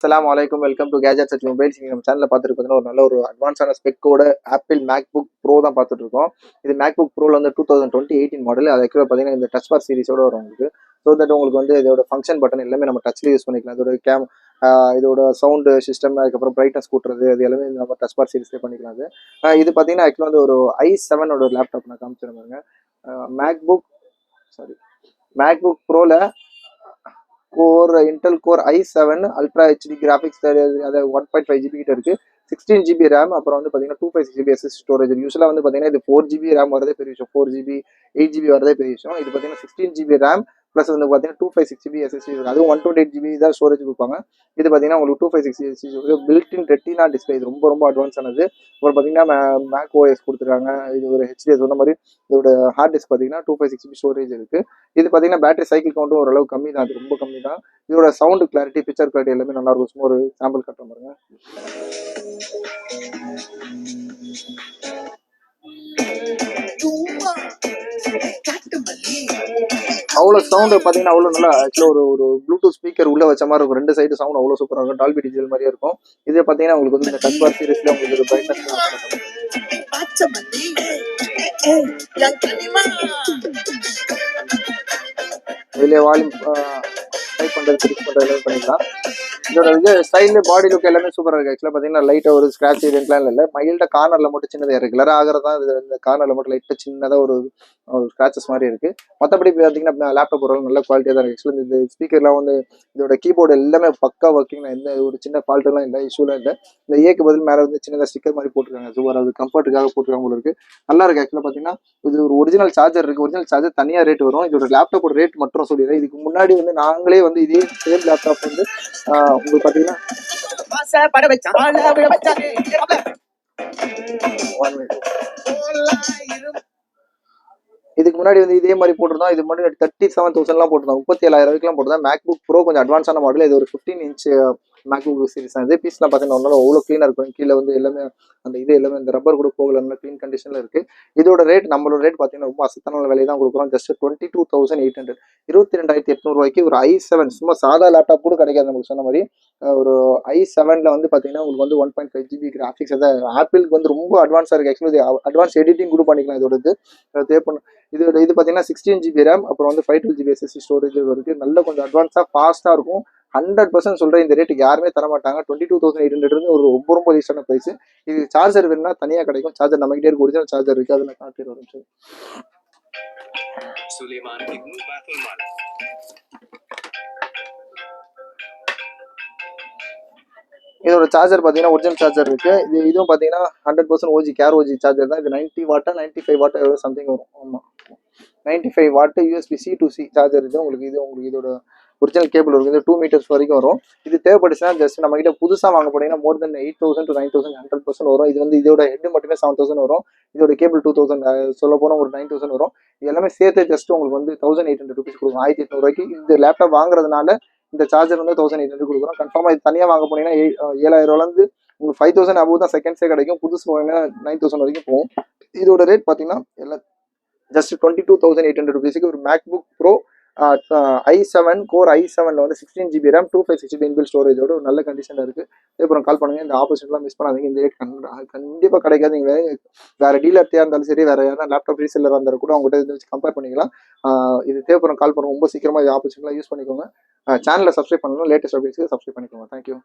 அஸ்ஸலாமு அலைக்கும். Welcome to gadgets at mobiles. நம்ம சேனலில் பார்த்துட்டு பார்த்தீங்கன்னா ஒரு நல்ல ஒரு அட்வான்ஸான ஸ்பெக்கோட ஆப்பிள் மேக்புக் ப்ரோ தான் பார்த்துட்டு இருக்கோம். இது மேக்புக் ப்ரோவில் வந்து 2018 மாடல். அது ஆக்சுவலாக பார்த்தீங்கன்னா இந்த டச் பார் சீரிஸோட வரும் உங்களுக்கு. ஸோ தட் உங்களுக்கு வந்து இதோட ஃபங்க்ஷன் பட்டன் எல்லாமே நம்ம டச்சில் யூஸ் பண்ணிக்கலாம். இதோட இதோட சவுண்டு சிஸ்டம், அதுக்கப்புறம் பிரைட்னஸ் கூட்டுறது, அது எல்லாமே நம்ம டச் பார் சீரிஸ்லேயே பண்ணிக்கலாம். இது பார்த்தீங்கன்னா ஆக்சுவலாக வந்து ஒரு i7 லேப்டாப் நான் காமிச்சிருந்தேன் பாருங்க. மேக்புக் சாரி மேக்புக் ப்ரோவில் Intel core i7 ultra HD graphics, அது 1.5 ஜிபி கிட்ட இருக்கு. 16 ஜிபி ரேம், அப்புறம் வந்து பார்த்தீங்கன்னா 256 ஜிபி எஸ்எஸ்டி ஸ்டோரேஜ். யூஸ்வலாக வந்து பார்த்தீங்கன்னா இது 4 ஜிபி ரேம் வரதே பெரிய விஷயம், 4 ஜிபி 8 ஜிபி வரதே பெரிய விஷயம். இது பார்த்தீங்கன்னா 16 ஜிபி ரேம் ப்ளஸ் வந்து பார்த்தீங்கன்னா 256 ஜிபி எஸ்எஸ்டி இருக்கு. அதுவும் 128 ஜிபி தான் ஸ்டோரேஜ் கொடுப்பாங்க. இது பார்த்தீங்கன்னா உங்களுக்கு 256 SSD built in retina display. இது ரொம்ப ரொம்ப அட்வான்ஸ் ஆனது. அப்புறம் பார்த்தீங்கன்னா மேக் ஓஎஸ் கொடுத்துருக்காங்க. இது ஒரு ஹெச்டிஎஸ் சொன்ன மாதிரி. இதோட ஹார்ட் டிஸ்க் பார்த்தீங்கன்னா 256 ஜிபி ஸ்டோரேஜ் இருக்கு. இது பார்த்தீங்கன்னா பேட்டரி சைக்கிள் கவுண்ட்டும் ஓரளவு கம்மி தான், அது ரொம்ப கம்மி தான். இதோட சவுண்ட் கிளாரிட்டி, பிக்சர் கிளாரிட்டி எல்லாமே நல்லா இருக்கும். சும்மா ஒரு சாம்பிள் கட்டுற பாருங்க. அவ்வளோ சவுண்டு பார்த்தீங்கன்னா அவ்வளோ நல்லா. ஆக்சுவலாக ஒரு ஒரு ப்ளூடூத் ஸ்பீக்கர் உள்ள வச்ச மாதிரி இருக்கும். 2 சைடு சவுண்ட் அவ்வளோ சூப்பராக இருக்கும். டால்பி டிஜிட்டல் மாதிரியே இருக்கும். இதே பார்த்தீங்கன்னா உங்களுக்கு வந்து இந்த டச் பார் சீரிஸ்ல உங்களுக்கு ஒரு பிரைட்னஸ் இதுல வால்யூம் டைப் பண்ணுறது, ஃபிக்ஸ் பண்ணுறது எல்லாமே பண்ணிக்கலாம். இதோட இது ஸ்டைலு, பாடி லுக் எல்லாமே சூப்பராக இருக்குது. ஆக்சுவலாக பார்த்தீங்கன்னா லைட்டாக ஒரு ஸ்க்ராட்ச் இதெல்லாம் இல்லை, மைல்டாக கார்னரில் மட்டும் சின்னதாக ரெகுலராக ஆகிறதா. இந்த கார்னரில் மட்டும் லைட்டாக சின்னதாக ஒரு ஸ்க்ராச்சஸ் மாதிரி இருக்குது. மற்றபடி பார்த்தீங்கன்னா லேப்டாப் ஒரு நல்ல குவாலிட்டியாக தான் இருக்குது. ஆக்சுவலாக இந்த ஸ்பீக்கர்லாம் வந்து இதோட கீபோர்டு எல்லாமே பக்கா ஒர்க்கிங், எந்த ஒரு சின்ன ஃபால்ட்டெல்லாம் இல்லை, இஷ்யூலாம் இல்லை. இந்த ஏக்கு பதில் மேலே வந்து சின்னதாக ஸ்டிக்கர் மாதிரி போட்டிருக்காங்க. சூப்பராக அது கம்ஃபர்ட்டுக்காக போட்டிருக்காங்க போல இருக்குது. நல்லா இருக்குது. ஆக்சுவலாக பார்த்தீங்கன்னா இது ஒரு ஒரிஜினல் சார்ஜர் இருக்குது. ஒரிஜினல் சார்ஜர் தனியாக ரேட் வரும். இதோட லேப்டாப்போட ரேட் மட்டும் சொல்லிடுறேன். இதுக்கு முன்னாடி வந்து நாங்களே வந்து இதே சேம் லேப்டாப் வந்து உங்களுக்கு பார்த்தீங்கன்னா இதுக்கு முன்னாடி வந்து இதே மாதிரி போட்டிருந்தோம். இது முன்னாடி 37,000 போட்டிருந்தோம், 37,000 போட்டிருந்தோம். மேக்புக் ப்ரோ கொஞ்சம் அட்வான்ஸான மாடல். இது ஒரு 15 இன்ச் மேக்புக் சீரிஸ் தான். இது பீஸ்லாம் பார்த்தீங்கன்னா அவ்வளோ க்ளீனாக இருக்கும். கீழே வந்து எல்லாமே அந்த இது எல்லாமே இந்த ரப்பர் கூட போகல, நல்ல க்ளீன் கண்டிஷனில் இருக்குது. இதோட ரேட், நம்மளோட ரேட் பார்த்தீங்கன்னா ரொம்ப அசத்தான விலையை தான் கொடுக்குறோம். ஜஸ்ட் 22,800, 22,800 ஒரு i7 சும்மா சாதா லேப்டாப் கூட கிடைக்காது நமக்கு. சொன்ன மாதிரி ஒரு i7 வந்து பார்த்தீங்கன்னா உங்களுக்கு வந்து 1.5 ஜிபி கிராஃபிக்ஸ். அதாவது ஆப்பிளுக்கு வந்து ரொம்ப அட்வான்ஸாக இருக்குது. ஆக்சுவலி அட்வான்ஸ் எடிட்டிங் கூட பண்ணிக்கலாம் இதோட. இதோட இது பார்த்தீங்கன்னா 16 ஜிபி ரேம், அப்புறம் வந்து 512 ஜிபி எஸ்எஸ்டி ஸ்டோரேஜ் இருக்குது. நல்ல கொஞ்சம் அட்வான்ஸாக ஃபாஸ்ட்டாக இருக்கும். 100% சொல்கிறேன், இந்த ரேட்டுக்கு யாருமே தர மாட்டாங்க. 22,800 ஒரு ரொம்ப ரொம்ப ரீசனான ப்ரைஸ். இது சார்ஜர் வேணும்னா தனியாக கிடைக்கும். சார்ஜர் நம்மகிட்டே இருக்கு, ஒரிஜினல் சார்ஜர் இருக்குது. அதில் காட்டிட்டு வரும். இதோட சார்ஜர் பார்த்தீங்கன்னா ஒரிஜினல் சார்ஜர் இருக்கு. இதுவும் பார்த்தீங்கன்னா 100% ஓஜி கேர் ஓஜி சார்ஜர் தான். இது 90 வாட்டா 95 வாட் சம்திங் வரும். ஆமாம், 95 what USB-C to C charger. இது உங்களுக்கு இதோட ஒரிஜினல் கேபிள் இருக்குது. இது 2 மீட்டர்ஸ் வரைக்கும் வரும். இது தேவைப்பட்டுச்சுன்னா ஜஸ்ட் நம்ம கிட்ட புதுசாக வாங்க போனீங்கன்னா மோர் தென் 8,000 to 9,000 100% வரும். இது வந்து இதோட ஹெட் மட்டுமே 7,000 வரும். இதோட கேபிள் 2,000, சொல்ல போனால் ஒரு 9,000 வரும். இது எல்லாமே சேர்த்து ஜஸ்ட் உங்களுக்கு வந்து 1,800 ருபீஸ் கொடுக்கும். 1,800 இந்த லேப்டாப் வாங்குறதுனால இந்த சார்ஜர் வந்து 1,800 கொடுக்குறோம். கன்ஃபார்மாக இது தனியாக வாங்க போனீங்கன்னா 7,000 உங்களுக்கு 5,000 அபோவ் தான் செகண்ட்ஸே கிடைக்கும். புதுசு போனீங்கன்னா 9,000 வரைக்கும் போகும். இதோட ரேட் பார்த்தீங்கன்னா எல்லாம் ஜஸ்ட் 22,800 ருபீஸுக்கு ஒரு MacBook bro i7 core i7 வந்து 16 ஜிபி ரேம், 256 ஜிபி இன்பில்ட் ஸ்டோரேஜோட ஒரு நல்ல கண்டிஷனில் இருக்குது. அப்புறம் கால் பண்ணுங்கள். இந்த ஆப்பர்ச்சுனிட்டிலாம் மிஸ் பண்ணாதீங்க. இந்த ரேட் கண்டிப்பாக கிடைக்காது. நீங்கள் வேறு டீலர்த்தையாக இருந்தாலும் சரி, வேறு யாரா லேப்டாப் ரீசெல்லராக இருந்தாலும் கூட அவங்ககிட்ட இதை வச்சு கம்பேர் பண்ணிக்கலாம். இது தேவைப்படும் கால் பண்ணுங்க. ரொம்ப சீக்கிரமாக இது ஆப்பர்ச்சுனிட்டிலாம் யூஸ் பண்ணிக்கோங்க. சேனலை சப்ஸ்கிரைப் பண்ணணும். லேட்டஸ்ட் அப்டேட்ஸ்க்கு சப்ஸ்கிரைப் பண்ணிக்கோங்க. தேங்க்யூ.